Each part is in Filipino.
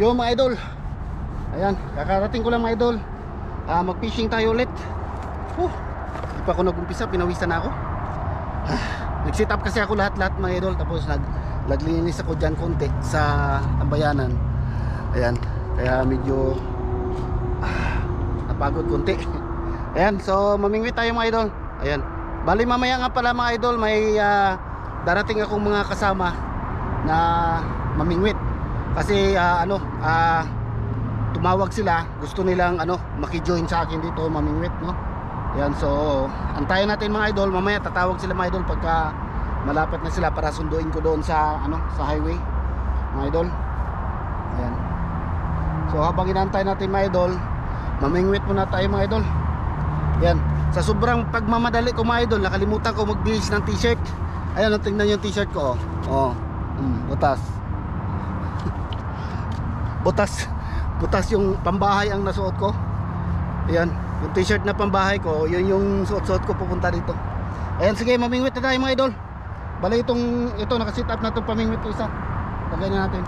Yo mga idol, ayan, kakarating ko lang mga idol. Mag fishing tayo ulit. Di pa ako nag-umpisa, pinawisan na ako. Nag-set up kasi ako lahat-lahat mga idol. Tapos naglinis ako dyan konti sa tambayanan. Ayan, kaya medyo napagod konti. Ayan, so mamingwit tayo mga idol. Ayan, bali mamaya nga pala mga idol, may darating akong mga kasama na mamingwit. Kasi tumawag sila, gusto nilang maki-join sa akin dito mamingwit, no? Yan, so antayin natin mga idol, mamaya tatawag sila mga idol pagka malapit na sila para sunduin ko doon sa sa highway mga idol. Ayan. So habang inantay natin mga idol, mamingwit muna tayo mga idol. Yan, sa sobrang pagmamadali ko mga idol, nakalimutan ko magbihis ng t-shirt. Ayan, tingnan yung t-shirt ko. Butas. Butas yung pambahay ang nasuot ko. Ayan, yung t-shirt na pambahay ko, yun yung suot-suot ko pupunta dito. Ayan, sige, mamingwit na tayo mga idol. Bala ito nakasit up na itong pamingwit ko isa. Lagay na natin.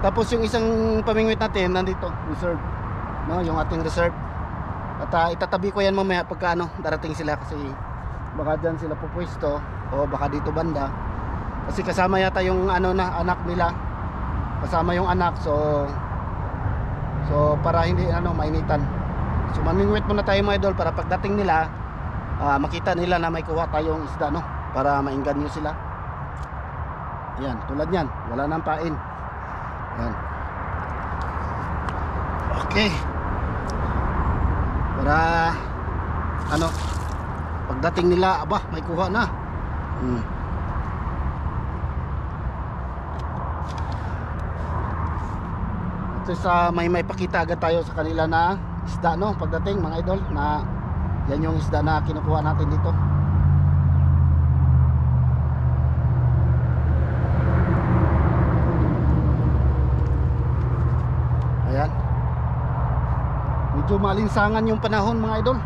Tapos yung isang pamingwit natin nandito, reserve, no, yung ating reserve. At itatabi ko yan mamaya pagka darating sila, kasi baka dyan sila pupwesto o baka dito banda. Kasi kasama yata yung anak nila. Kasama yung anak, so para hindi mainitan. So mamingwit muna tayo mga idol para pagdating nila makita nila na may kuha tayong isda, no, para maingganyo sila. Yan, tulad yan, wala nang pain. Yan. Okay. Para pagdating nila, aba, may kuha na. Sa may pakita agad tayo sa kanila na isda, no, pagdating mga idol, na yan yung isda na kinukuha natin dito. Ayan, medyo malinsangan yung panahon mga idol.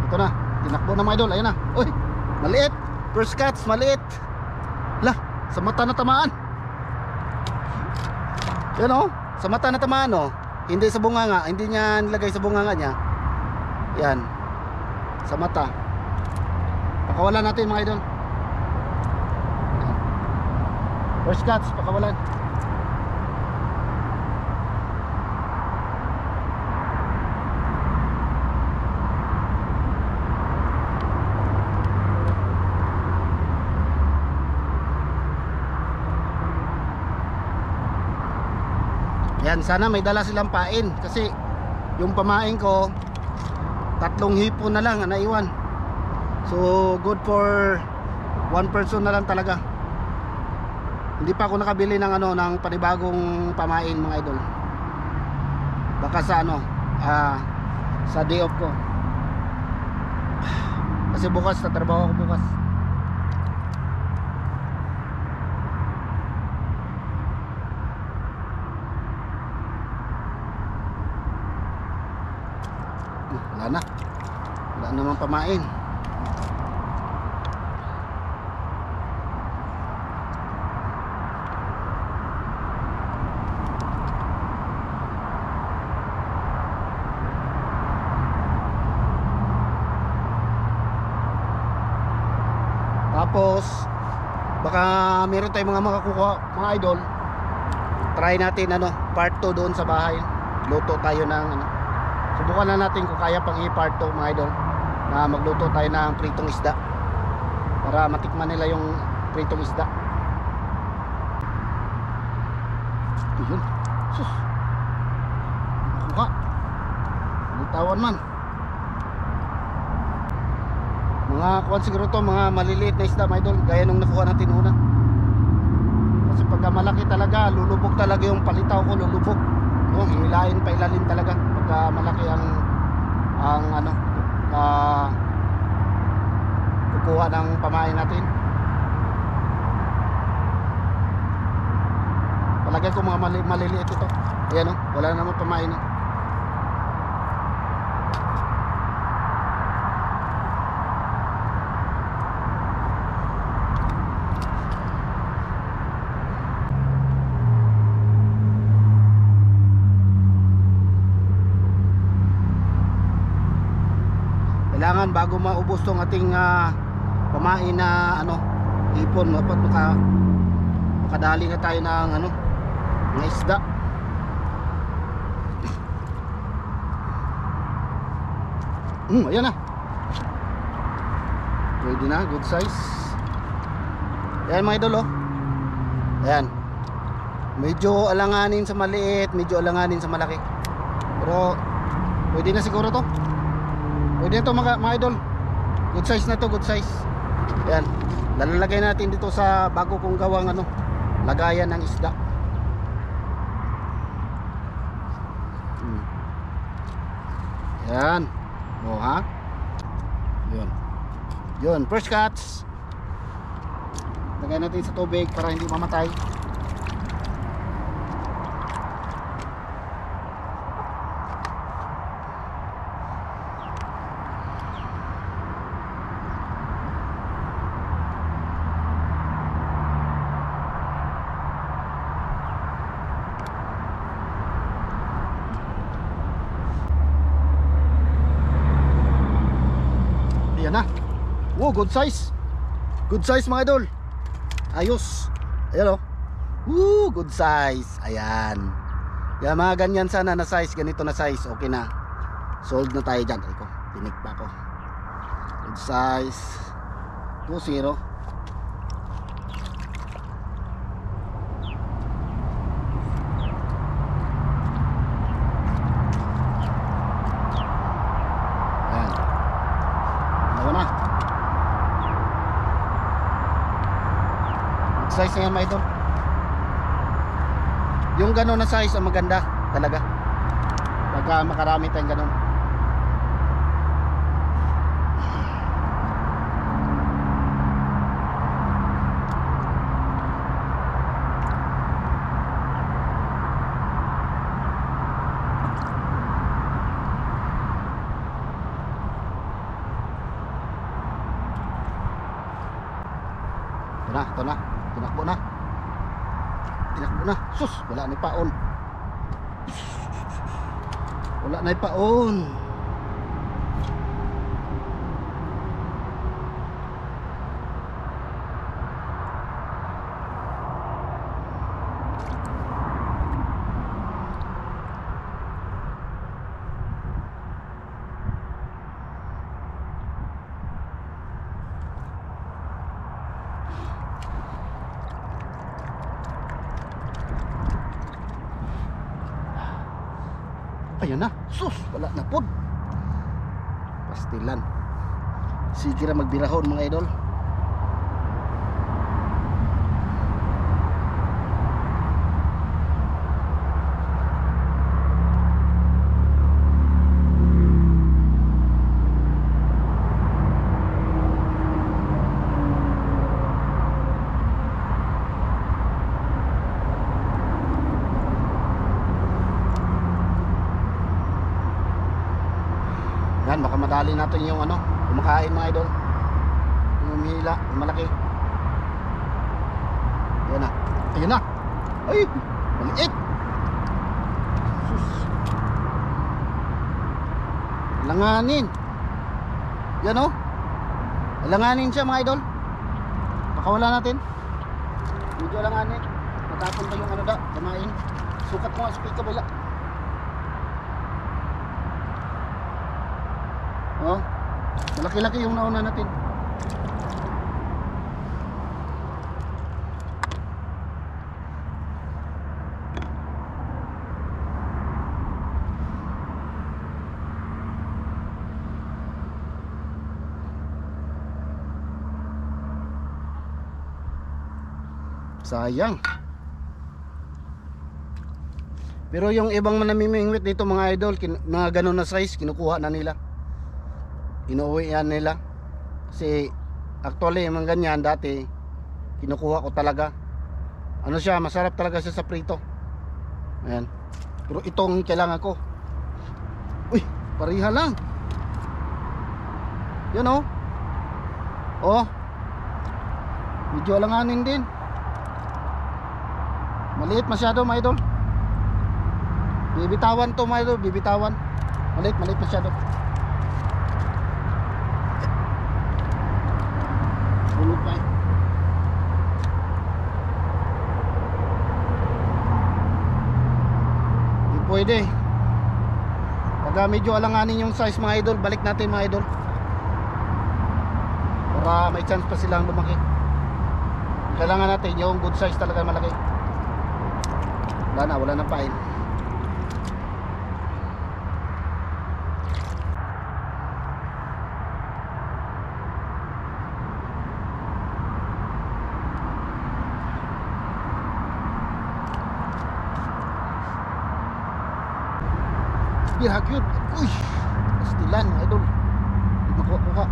Ito na, tinakbo na mga idol. Ayan na, uy, maliit, first catch, maliit. Lah, sa mata na tamaan. Yan sa mata na tamaan, hindi sa bunganga, hindi niya nilagay sa bunganga niya. Yan, sa mata. Pakawalan natin mga idol. Yan. First catch, pakawalan. Yan, sana may dala silang pain, kasi yung pamain ko 3 hipon na lang naiwan. So good for 1 person na lang talaga. Hindi pa ako nakabili ng ng panibagong pamain mga idol. Baka sa sa day off ko. Kasi bukas tatrabaho ako bukas. Wala naman pamain. Tapos baka meron tayong mga makakuha mga idol. Try natin part 2 doon sa bahay. Luto tayo ng subukan na natin kung kaya pang i-part 2 mga idol, na magluto tayo ng pritong isda para matikman nila yung pritong isda. Ayun, sus, nakuha, nitawan man. Mga kuwan siguro to, mga maliliit na isda mga idol, gaya nung nakuha natin una. Kasi pagka malaki talaga, lulubog talaga yung palitaw ko, lulubog. Hilahin pa ilalim talaga pagka malaki ang kukuha ng pamain natin. Palagay ko mga maliliit ito. Ayan wala naman pamain. kailangan bago maubos tong ating pamain na ipon, dapat makadali na tayo ng ng isda. Ayan na, pwede na, good size. Ayan mga idol, ayan, medyo alanganin sa maliit, medyo alanganin sa malaki, pero pwede na siguro to. Pwede na to mga idol. Good size na to, good size. Ayan, lalagay natin dito sa bago kong gawang lagayan ng isda. Ayan. Ha? Yun, first catch. Lagay natin sa tubig para hindi mamatay. Ayan na. Good size. Good size mga idol. Ayos. Ayan good size. Ayan. Kaya mga ganyan sana na size, ganito na size, okay na. Sold na tayo dyan. Ay ko, tinik pa ko. Good size. 2-0. Size na yan mga idol. Yung gano'n na size ang maganda talaga pagka makarami tayong gano'n. Ito na. Tinakbo na. Sus, wala na paon. Wala na paon. Ayan na, sus, wala na pod. Pastilan. Sige ra magbirahon mga idol. Yan, baka madali natin yung kumakain mga idol. Yung umihila, yung malaki. Yan na. Ayun na. Ay, maliit. Sus. Langanin. Yan langanin siya mga idol. Pakawala natin. Medyo langanin. Matapon pa yung kumain. Sukat ko nga sa pika bila. Malaki-laki yung nauna natin. Sayang. Pero yung ibang namimingwit dito mga idol, mga ganun na size, kinukuha na nila. Inuwi yan nila. Kasi actually yung mga ganyan dati kinukuha ko talaga. Ano siya, masarap talaga siya sa prito. Ayan. Pero itong kailangan ko. Uy, pariha lang. Yan oh. Oh. Medyo alanganin din. Maliit masyado mga idol. Bibitawan to mga idol, bibitawan. Maliit masyado. Bunot pa eh. Hindi pwede. Pag medyo alanganin yung size mga idol, balik natin mga idol. Para may chance pa silang lumaki. Kailangan natin yung good size talaga malaki. Wala na pain. Bihag yun. Uy, pastilan mga idol. Hindi makuha-kuha.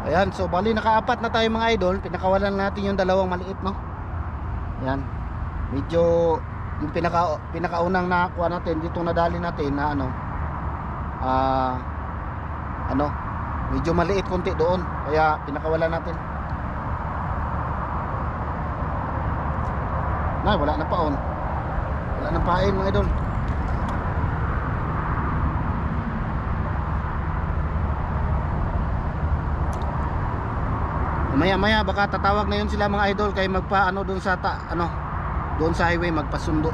Ayan, so bali nakaapat na tayo mga idol. Pinakawalan natin yung dalawang maliit, no? Ayan. Medyo yung pinakaunang nakuha natin dito, nadali natin na medyo maliit konti doon, kaya pinakawalan natin. Wala na paon. Wala na pain mga idol. Maya baka tatawag na yun sila mga idol, kay magpa doon sa doon sa highway, magpasundo.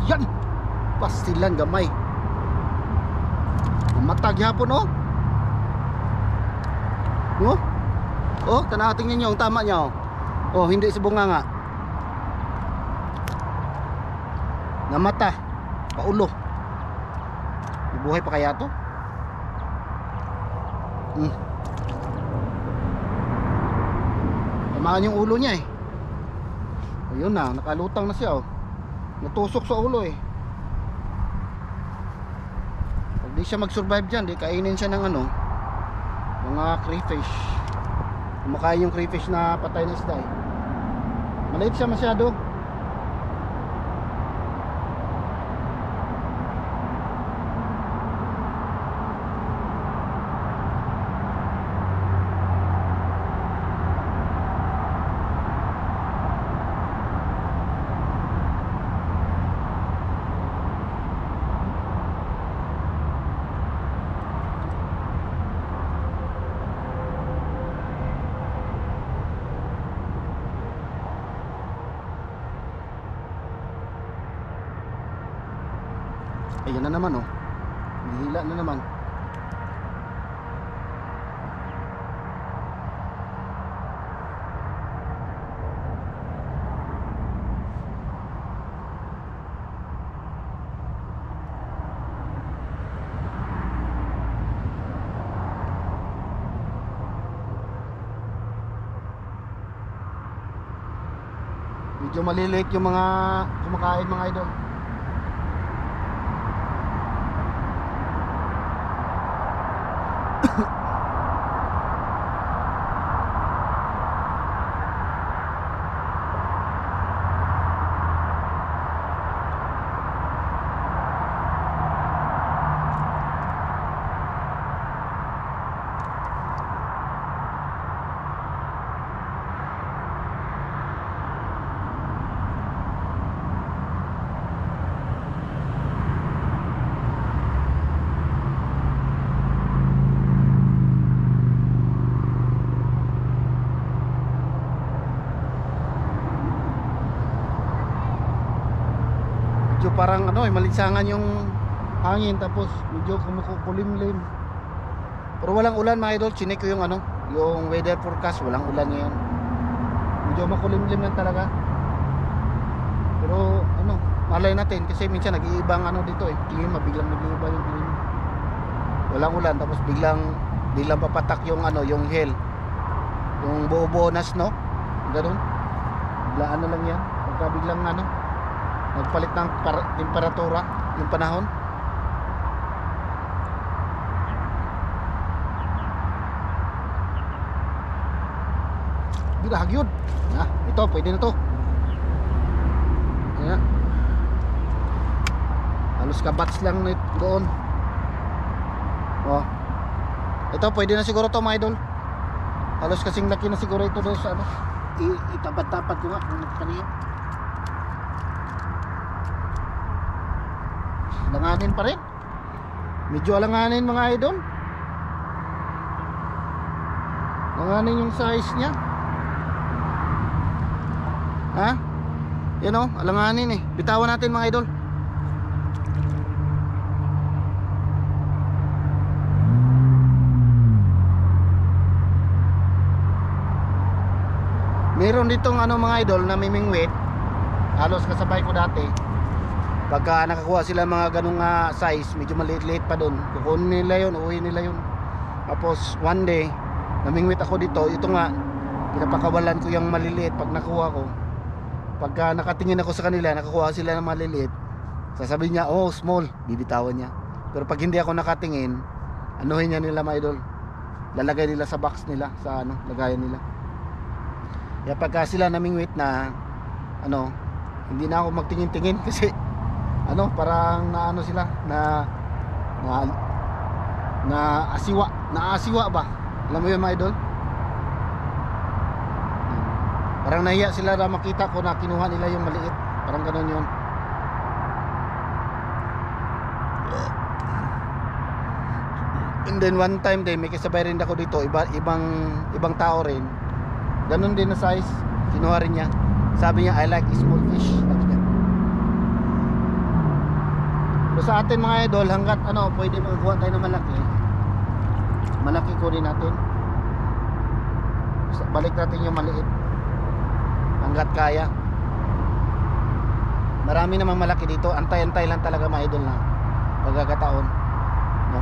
Ayan, pastilan gamay. Matag hapon oh. Oh, tingnan niyo ang tama niya oh. Oh, hindi sa bunganga. Namata, paulo. Buhay pa kaya to? Tamaan yung ulo niya eh. Ayun na, nakalutang na siya oh. Natusok sa ulo eh. Pag di siya mag-survive dyan, di kainin siya ng mga crayfish. Kumakain yung crayfish na patay na isda eh. Maliit siya masyado. Ayan na naman oh. Nihila na naman. Medyo maliliit yung mga kumakain mga idol. Medyo parang malinsangan yung hangin, tapos medyo kumukulimlim. Pero walang ulan mga idol. Chinek ko yung yung weather forecast, walang ulan ngayon. Medyo makulimlim lang talaga. Pero malay natin kasi minsan nag-iibang dito eh, klima, biglang nag-iiba yung klima. Walang ulan tapos biglang papatak yung yung hail. Yung buo-buo na snow. Ganoon. Biglaan na lang yan. Pagka biglang nagpalit ng temperatura yung panahon. Bidah yun. Ito pwede na to. Ayan. Halos kabats lang doon. Oh. Ito pwede na siguro to mga idol. Halos kasing laki na siguro ito doon sa ano. Itapat-tapat ko nga kung kanina. Alanganin pa rin. Medyo alanganin mga idol. Alanganin yung size niya. Ha? Yan o, alanganin eh. Bitawan natin mga idol. Meron ditong ano mga idol na mimingwit. Halos kasabay ko dati. Pagka nakakuha sila mga ganung size, medyo maliit-liit pa doon, kukunin nila yun, uwi nila yun. Tapos one day namingwit ako dito. Ito nga, pinapakawalan ko yung maliliit. Pag nakuha ko, pagka nakatingin ako sa kanila, nakakuha sila ng maliliit, sasabihin niya, oh small, bibitawan niya. Pero pag hindi ako nakatingin, anuhin niya nila mga idol, lalagay nila sa box nila, sa ano, lagayan nila. Kaya pagka sila namingwit na ano, hindi na ako magtingin-tingin kasi ano, parang naano sila na asiwa ba? Alam mo yun mga idol? Parang nahiya sila na makita ko na kinuha nila yung maliit. Parang gano'n yun. And then one time din, may kasabay rin ako dito, ibang tao rin. Ganon din na size, kinuha rin niya. Sabi niya, I like small fish. So sa atin mga idol, hanggat ano, pwede magkuha tayo ng malaki, malaki kunin natin. Balik natin yung maliit hanggat kaya. Marami namang malaki dito. Antay-antay lang talaga mga idol na pagkakataon, no?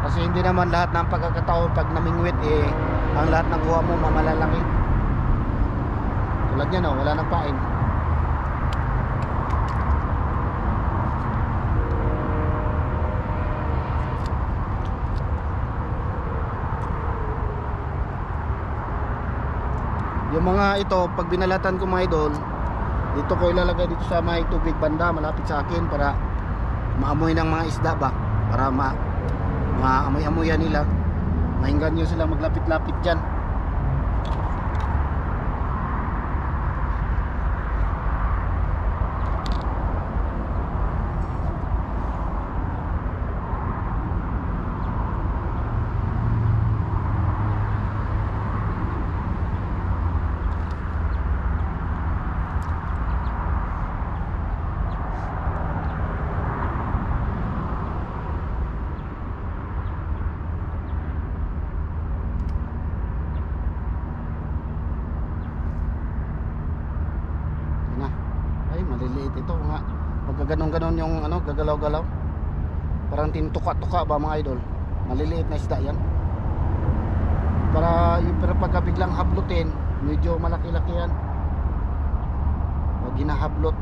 Kasi hindi naman lahat ng pagkakataon pag namingwit ang lahat ng kuha mo mamalalaki. Tulad niya no, wala nang pain. Yung mga ito, pag binalatan ko mga idol, dito ko ilalagay dito sa may tubig banda malapit sa akin para maamoy ng mga isda ba, para maamoy-amoyan nila, mahinggan nyo sila maglapit-lapit dyan. Maliliit ito nga, pagka ganon-ganon yung ano, gagalaw-galaw, parang tinutuka-tuka ba mga idol. Maliliit na isda yan. Pero pagka biglang hablutin, medyo malaki-laki yan. Pag ginahablot,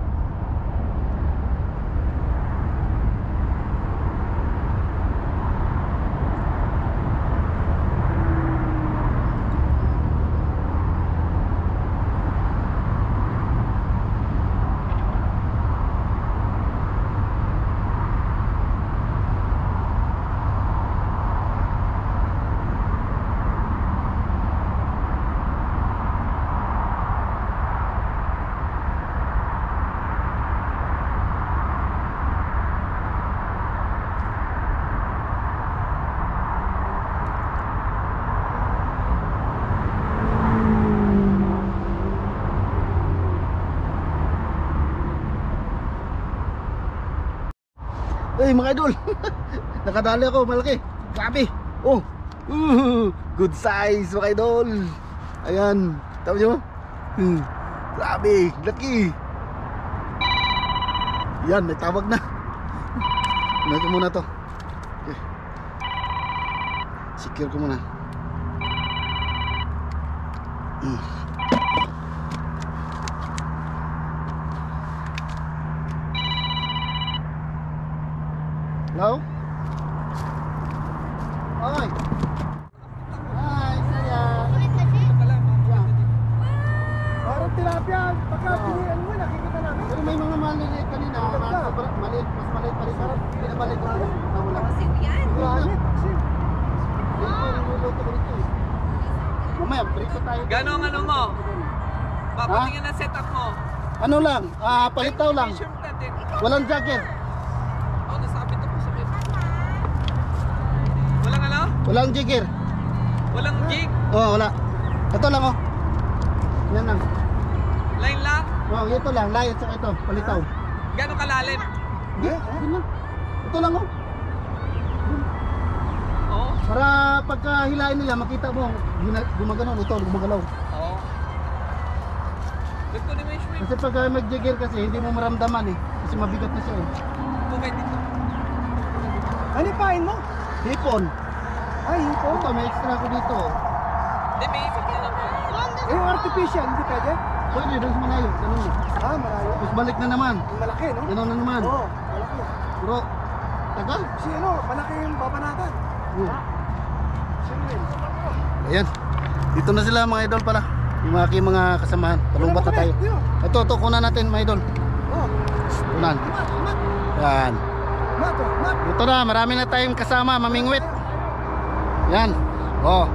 mga idol. Nakadali ako, malaki. Grabe. Oh. Good size mga idol. Ayan, tama nyo? Grabe, laki. Yan, may tawag na. Ito muna to. Okay. Secure ko muna. Hello? Oy. Hi, saya. Ito pala, mga maganda dito. Parang tilapia, pagka pilihan mo, nakikita namin. Pero may mga maliit kanina, maliit, mas maliit pa rin. Pinabalik ko rin. Nawala. Marami, taksim. Dito, niluluto ko dito eh. Mamaya, prito tayo. Gano'ng ano mo? Papatingin ang setup mo. Ano lang, palitaw lang. T-shirt natin. Walang jacket. Oh, nasabit ako sa bed. Walang ano? Walang jigger. Walang gig? Oh, wala. Ito lang oh. Yan lang. Line lang? Oh, ito lang, layo sa ito, palitaw. Gano'ng kalalim? Yun lang. Ito lang oh. Oo. Para pagka hilain nila, makita mo, gumagano, ito, gumagalaw. Oo. Dito ni Wish Wish. Kasi pag mag-jigger kasi, hindi mo maramdaman eh. Kasi mabigat na siya eh. Bukay dito. Ano yung pain mo? Hipon. Ay, hipon. Ito, may extra ko dito. Hindi, may isip na lang. Eh, yung artificial, hindi pwede? Pwede, doon sa malayo. Ganun. Ah, malayo. Tapos balik na naman. Yung malaki, no? Ganun na naman. Oo, malaki. Bro, tagal. Si ano, malaki yung babanatan. Siyempre. Ayan. Dito na sila mga idol pala. Yung aking mga kasamahan. Palubat na tayo. Ito, kunan natin mga idol. Oh, Kunan. mat. Yan. Mat, oh, mat. Ito na, marami na tayong kasama, mamingwit. Yan. Oh.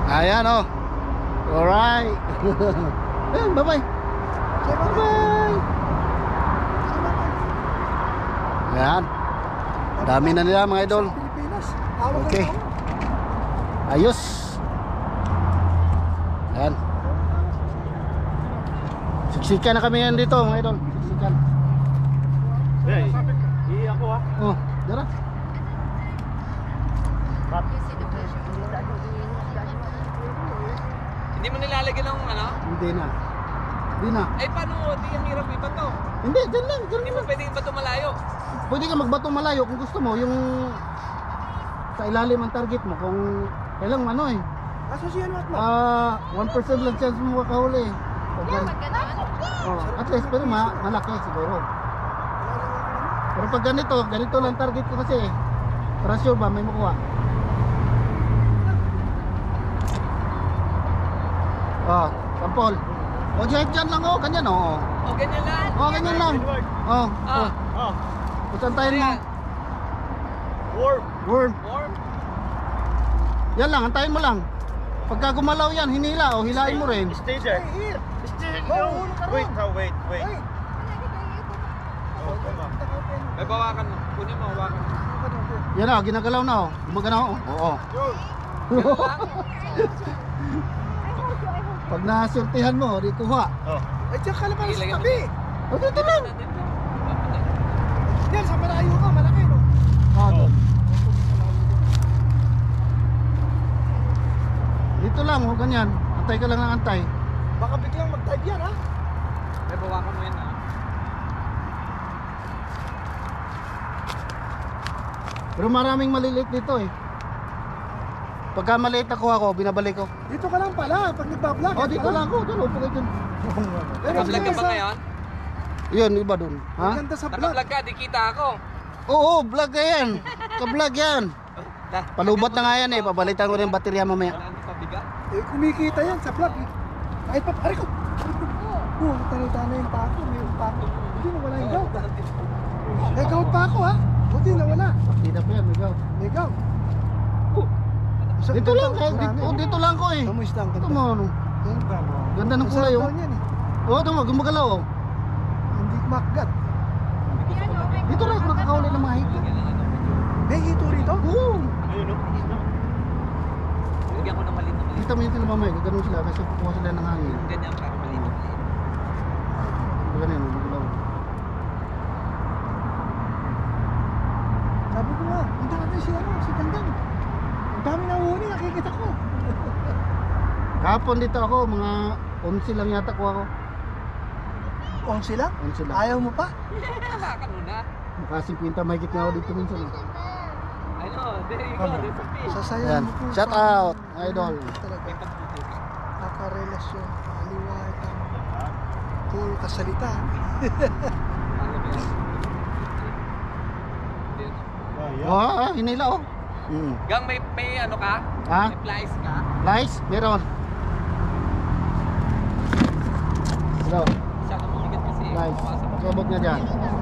Ayan oh. Alright. Ayan, bye-bye. Say bye-bye. Bye-bye. Say bye-bye. Ayan. Dami na nila mga idol. Sa Pilipinas. Tawag Okay. ang tawag. Ayos. Ayan. Siksikan na kami yan dito mga idol. Siksikan. Ako ah. Oh, dara. Hindi mo nilalagyan ng ano? Hindi na. Hindi na. Eh, paano? Hindi ang hirap iba to. Hindi, dyan lang. Dyan Hindi lang. mo pwedeng iba to malayo. Pwede ka magbato malayo kung gusto mo. Yung sa ilalim ang target mo. Kung kailang ano eh. Kaso siya ano at 1% lang chance mo makahuli. At least pero malaki siguro. Pero pag ganito lang target ko kasi eh. Para sure ba may makuha. Sampol. O dyan lang oh, ganyan oh. O, ganyan lang. Oh, ganyan lang. Oh. Ah. Pusantayin mo. Ayan. Warm. Worm. Warm. Yan lang, antayin mo lang. Pagka gumalaw yan, hinila o hilain mo rin. Stay there. Hey, here. Stay. No, Wait, wait. Hey. Oh, come on. May bawakan mo. Kunin mo, hawakan mo. Yan o, ginagalaw na o. Gumaganaw o. Oo. Ganun lang. Pag nasurtihan mo, di kuha. Oh. Ay, diyan ka lang para sa Ilagay mo tabi. O dito lang. Yan, sa malayo ka, malaki no? Doon. Dito lang o, ganyan. Antay ka lang ng antay. Baka biglang mag-dive yan ha? May bawakan mo yan ah. Pero maraming maliliit dito eh. Pagka maliit nakuha ko, binabalik ko. Dito ka lang pala, pag nagbablog. O dito lang ako, doon. Upo kayo dun. Naka-vlog ka ba ngayon? Yun, iba dun. Ha? Maganda sa vlog. Naka-vlog ka, di kita ako. Oo, vlog ka yan. Ka-vlog yan. Palubat na nga yan eh. Pabalitan ko rin yung baterya mamaya. Wala nang pabigat. Eh, kumikita yan sa vlog eh. Ay, aray ko. Oo, tanay-tanay yung pako. Mayroong pako. Hindi na wala yung gout ah. May gout pa ako ha. Buti na wala. Partida pa yan, ikaw. May gout. Dito lang, dito lang ko eh. Kamusta ang Ito ganda? mo, ano. Ganda ng kulay oh. Yan, eh. Oo, ito mo, gumagalaw oh. Hindi makgat. Dito lang ako nakakahuli ng mga hito. May hito rito? Oo. Ayun, oh. Bigyan ko ng maliit na maliit. Kita mo yung tinabamay, gano'n sila kasi kukuha sila ng hangin. Ganyan para maliit na maliit. Ganyan, gumagalaw. Sabi ko nga, punta natin si Gandang. Ang dami na huli, nakikita ko. Kahapon dito ako, mga 11 lang yata kuha ko. 11 lang? 11 lang. Ayaw mo pa? Hawakan mo na. Maka 50 mahigit nga ako dito minsan. Eh. I know, there you go, there's a fish. Sasayaw Yan. mo po. Shout out, idol. Talaga. May pagtutok. Nakarelasyon, aliwatan, puro kasalita. Ano ba yan? Hindi, ano? hinila oh. Gang, may ano ka? Ha? May flies ka? Lice? Meron. Hello. Masyado mabigat kasi. Lice. Mabasa mo. Sabot nga dyan.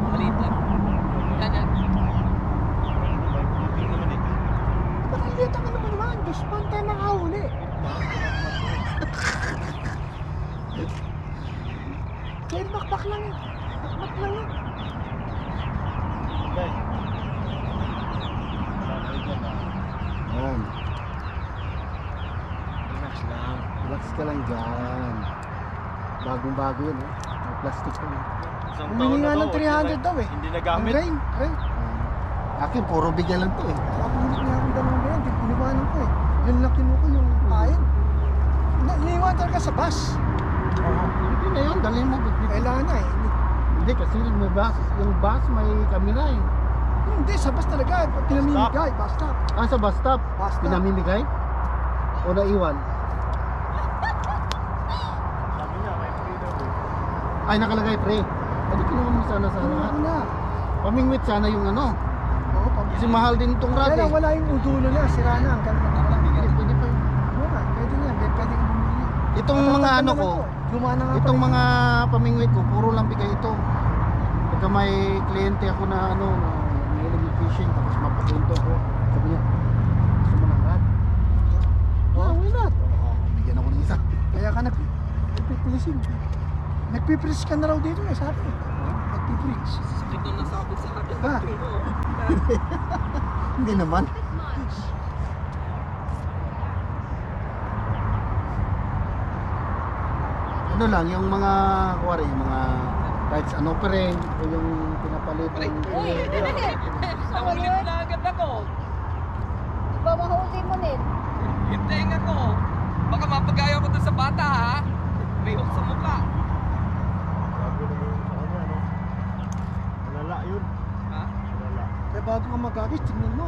Maliit lang. Yan. Ba't hindi ito ka naman? Diyos, pantay nakahuli. Kaya bakbak lang eh. Bakbak lang eh. Okay. Yan. Relax lang. Relax ka lang dyan. Bagong-bago yun eh. May plastic pa eh. Isang Humingi taon na nga ng to, 300 daw eh. Hindi Ang nagamit. rain. Akin, puro bigyan lang to eh. Nakapunit niya akong dalawang ganyan. Di iniwanan ko eh. Yun lang kinuko yung kain. Iniwan talaga sa bus. Hindi na yun, dali mo. Kailangan na eh. Hindi kasi may bus, yung bus may camera eh. Hindi, sa bus talaga. Pinamimigay. Bus stop. Sa bus stop, Bus stop. pinamimigay? O naiwan? Sabi niya, may freedom eh. Ay, nakalagay pre. Pwede kinuha mo sana sa Ano lahat. na? Pamingwit sana yung ano. Oo, pag- Kasi mahal din itong rad Kaya eh. wala yung udulo na. Sira na. Ang ganda na lang. Pwede pa yun. Oo nga, pwede nga. Pwede kang bumili. Itong mga ano ko, Luma na nga itong pala. mga pamingwit ko, puro lang bigay ito. Pagka may kliyente ako na ano, na mahilig yung fishing, tapos mapakwento ko, sabi niya, gusto mo ng rad? Oh, why not? Bigyan ako ng isa. Kaya ka nagpipilisin. Nagpipilis ka na raw dito eh, sabi. Nagpipilis. Sakit nung nasabit sa akin. Ah. Hindi naman. Ano lang, yung mga, kuwari, yung mga rights unoperate, o yung pinapalit ng... Nahuli mo na agad ako. Iba mahuli mo din. Yung tenga ko. Baka mapagaya ko dun sa bata ha. May hook sa mukha. Sabi naman yung sa kanya, no? Malala yun. Ha? Malala. Kaya bago ka magagis, tingnan mo.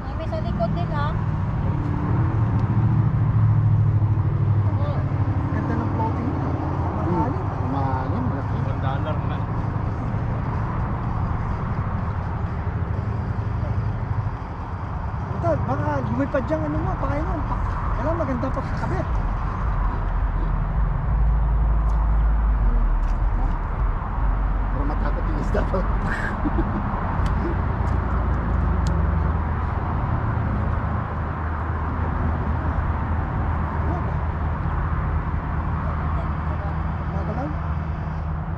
May sa likod din ha. Ganda ng floating mo. Mahalim. Mahalim, malaki. $1 na. Ito, baka lumipad dyan ano mo, pakain mo. Kailangan maganda pagkakabit. Para matakot yung isda pa. Magalaw.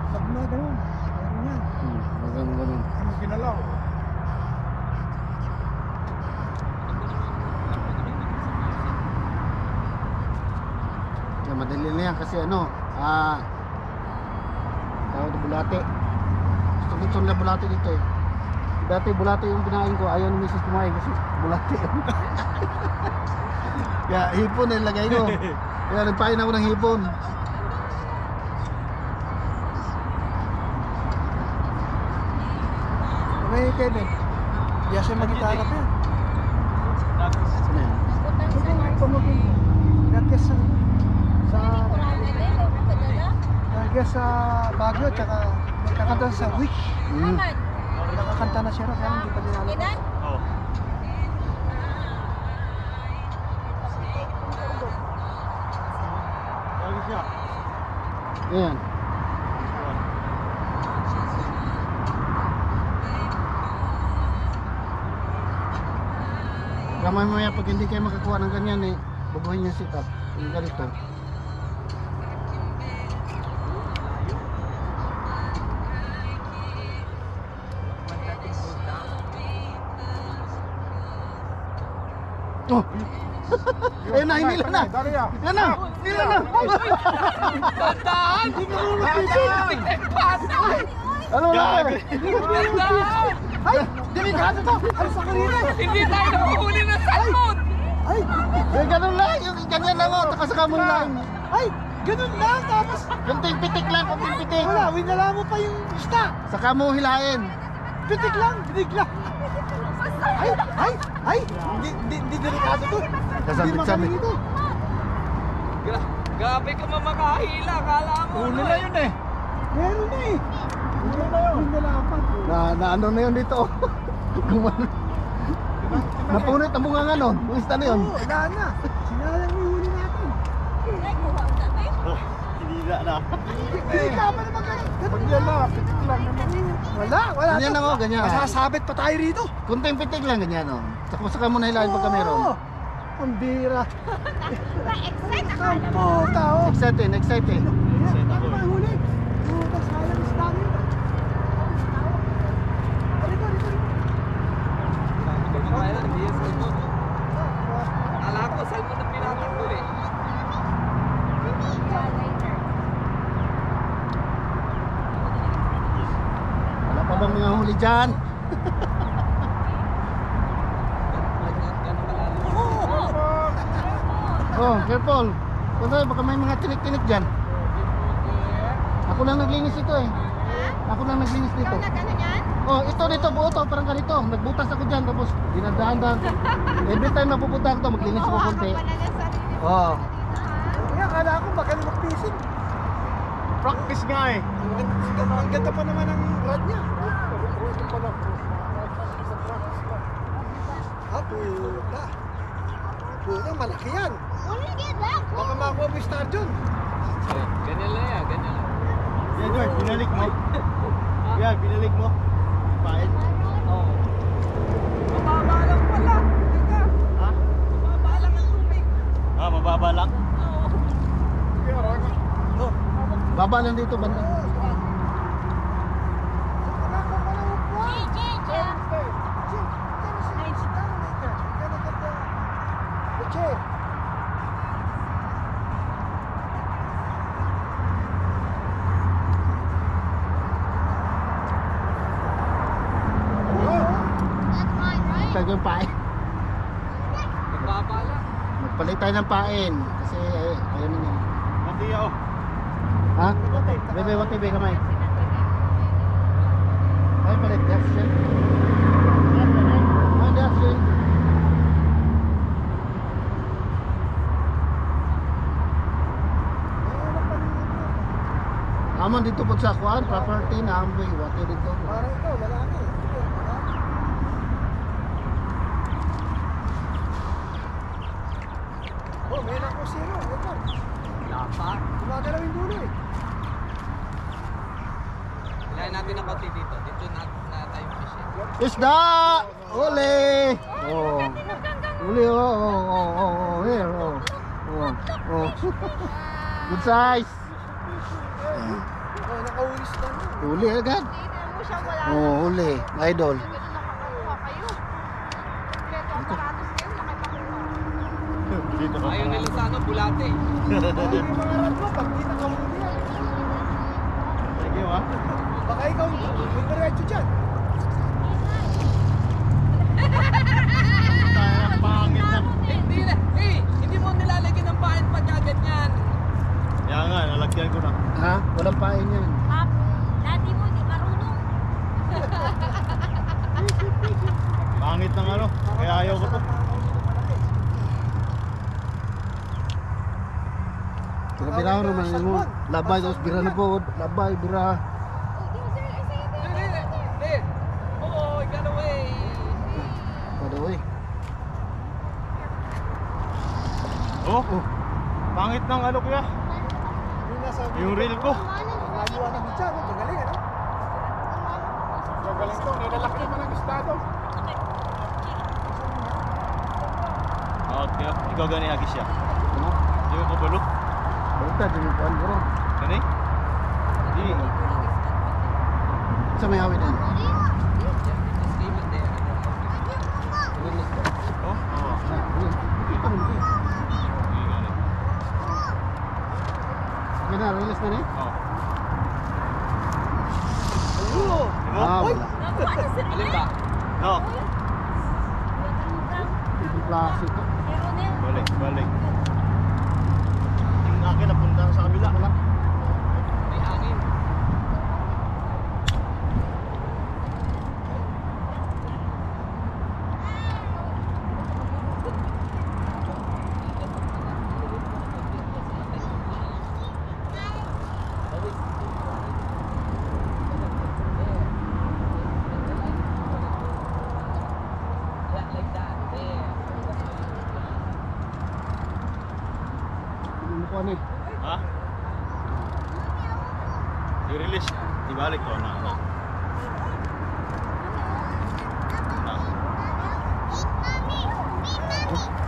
Pag magalaw, meron yan. Ganun. Ano ginalaw? Kaya madali na yan kasi ano, tawag na bulate. Gusto nila bulate dito eh. Dati bulate yung pinain ko, ayaw ng misis kumain kasi bulate. Kaya hipon na ilagay ko. Kaya nagpain ako ng hipon. May Kevin. Biasa mag-gitara pa yan. Saan na yan? Butang Ito sa yung Mars. pamagin ko. Nag-guest sa Kurang na din. Padala. nag-guest sa Baguio tsaka nagkakanta sa Wish. Naman. Nakakanta na siya rin kaya hindi pa dinalo. Ilan? Oh. Lagi siya. Ayan. Kaya mamaya pag hindi kayo makakuha ng ganyan eh, baguhin yung setup. Yung ganito. Oh! Ayun na, hinila na! Dari ah. Yan na! Hinila na! Tandaan! Hindi ka mo bata! Ano na? Tandaan! Ay! Delikado to! Ano sa kanina? Hindi tayo nakuhuli ng salmon! Ay! Eh, ganun lang! Yung ganyan lang oh, takasaka mo lang. Ay! Ganun lang! Tapos Kunting pitik lang, kunting pitik. wala, winala mo pa yung isda! Saka mo hilain. Pitik lang! Binig lang! Ay! Ay! Ay! Hindi delikado to! Hindi Kasabit-sabit. makaling ito! Grabe ka mamakahila, kala mo. Huli na yun eh! Meron na eh! Huli na yun! Huli na dapat! na ano na yun dito. Gumano. Napunit ang bunga nga nun. Buwista na yun. Oo, wala na. Sinalang yung huli natin. Hindi na. Hindi ka pa naman ganun. Yan na, pitik lang naman. Wala Ganyan to. lang, oh, ganyan. Masasabit pa tayo rito. Kunting pitik lang ganyan, no? Saka mo na hilahin pagka meron. Oo. Ang bira. Ang puta, oh. Excited. Excited ako Ano eh. ba huli? Puta, sayang isda yun. Halika, halika, halika. Hindi yan salmon. Akala ko, salmon ang pinatakbo eh. Wala pa bang mga huli dyan? Oh, careful. Kasi baka may mga tinik-tinik dyan. Ako lang naglinis ito eh. Ako lang naglinis dito. Oh, ito dito, buo to, parang ganito. Nagbutas ako dyan, tapos dinadahan-dahan ko. Every time napupunta ako to, maglinis ako konti. Oh. Kaya akala ko magaling mag-fishing. Practice nga eh. Ang ganda pa naman ang rod niya. Ah, puta. Puta, malaki yan. Baka makuha mo yung star dyan. Ganyan lang yan, ganyan lang. Yan, George, binalik mo. Yan, binalik mo. Pain. Oo. Mababa lang pala. Teka, Ha? mababa lang ang tubig. Ah, mababa lang. Oh. Baba lang dito, banda. Tag yung pain. Mababa lang. Magpalit tayo ng pain. Kasi ayun na nga. Mati ako. Ha? Bebe, what bebe kamay? Ay, palit. That's it. Ah, that's it. Aman dito po sa kuan, property na amboy, wate dito. Parang ikaw, wala na eh. Oh, may nakusino. Ito. Wala pa. Gumagalaw yung dulo eh. Ilahin natin ang konti dito. Dito na tayo fishing. Isda! Uli! Oh. Uli, oh. Here, oh. Oh. Good size. Oh, nakaulis na. Uli agad. Oh, uli. Idol. Dito ka. Ayaw nila sa ano, bulate. Yung mga rad mo, pag di nakahuli yan. Thank you, ha? Baka ikaw, may diretso dyan. Tayo ang pangit na. Hindi na. Hindi mo nilalagyan ng pain pagka ganyan. Kaya nga, nalagyan ko na. Ha? Walang pain yan. Dati mo, di marunong. Pangit ng ano. Kaya ayaw ko to. Kaya biraw naman mo. Labay, tapos bira na po. Labay, bira. Hindi. Oo, got away. Padawi. Oh, pangit ng ano kuya. Yung nasa Yung reel ko. nagawa ng dyan. Gagaling, ano? Gagaling to. Nilalaki naman ang estado. Okay, ikaw gani agis siya. Ano? Di ko kabalo. Basta, dinipuan bro. Gani? Di. Sa may hawid yan. Stay with there. Release ko. Oh, oo. Ito rin po. Di gani. Sige na, release na rin. Oh. Oo. Diba? Ah, wala. Alin ba? No. Hindi plastic. Balik, balik. Yung akin napunta sa kabila. Wala. May hangin. i-release. Ibalik to na. Na.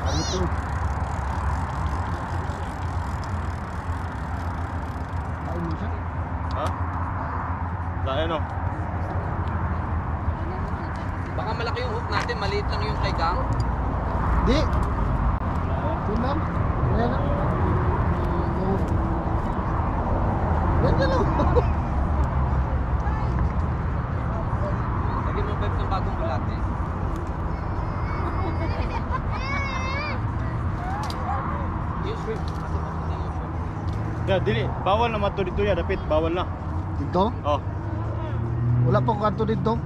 Ano to? Kain mo siya? Ha? Dahil no? Baka malaki yung hook natin, maliit lang yung kay Gang. Di. Yun lang. Wala lang. Yan na lang. Lagyan mo Beb ng bagong bulate. Yung shrimp. Kasi papunta yung shrimp. Ya, dili. Bawal na mato dito ya, dapit. Bawal na. Dito? Oh, Wala pa ko kanto dito.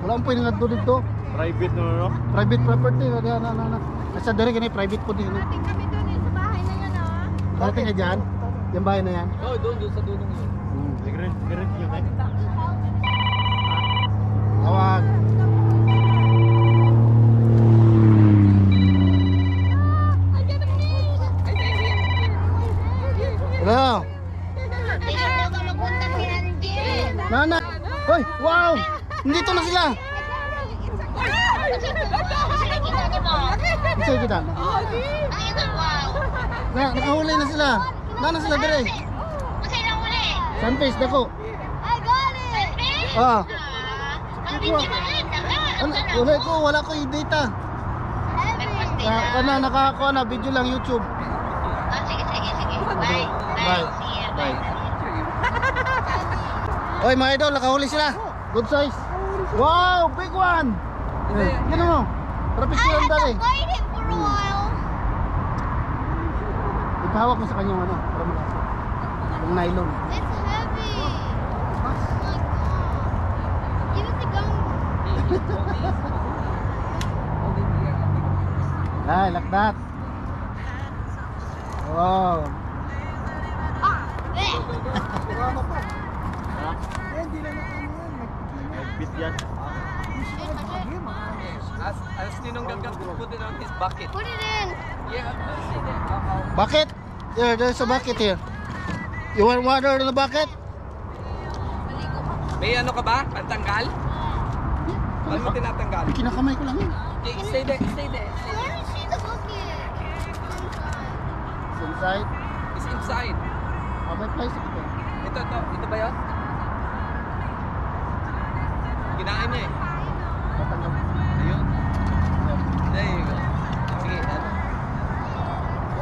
Wala akong pwedeng kanto dito. private no. Private property. Na. Nasa dere gani private po din. Dating kami doon eh, sa bahay na yun ah. Darating ka dyan. Yung bahay na yan. Oh, doon sa dulong yun. Tigret yun eh. Tawag. Ay, Hello. Tingnan mo mapunta si Angie. Nana. Hoy, wow. Nandito na sila. Nakikita niyo mo? Isa kita. Nakita wow. Nakahuli na sila. Nana sila dire. Kasi nang uli. Sunface dako. I got it. Ah. Ang hindi mo rin. Wala ko yung data. Nakakuha na video lang YouTube. Sige. Bye. Bye. Bye. Oy mga idol, nakahuli sila. Good size. Wow, big one. Yan mo. Para picturean dali. Wait it for a while. Ipahawak mo sa kanyang ano, para malasa. Yung nylon. It's heavy. Oh my god. Give it the gum. Ay, like that. Wow. Eh. Sumama pa. Ha? Eh, hindi na nakano yan. Nag-beat yan. As Ninong Gagam, put it on his bucket. Put it in. Yeah, see that. Bucket? Here, there's a bucket here. You want water in the bucket? May ano ka ba? Pantanggal? Paano mo tinatanggal? Kinakamay ko lang yun. Okay, stay there, stay there. Let me see the bucket. It's inside. It's inside. Oh, may plastic ito. Ito ba yun? Kinain niya eh. Tatanggal. Ayun. There you go. Sige, ano?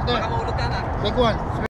There. Baka mahulog ka na. Big one.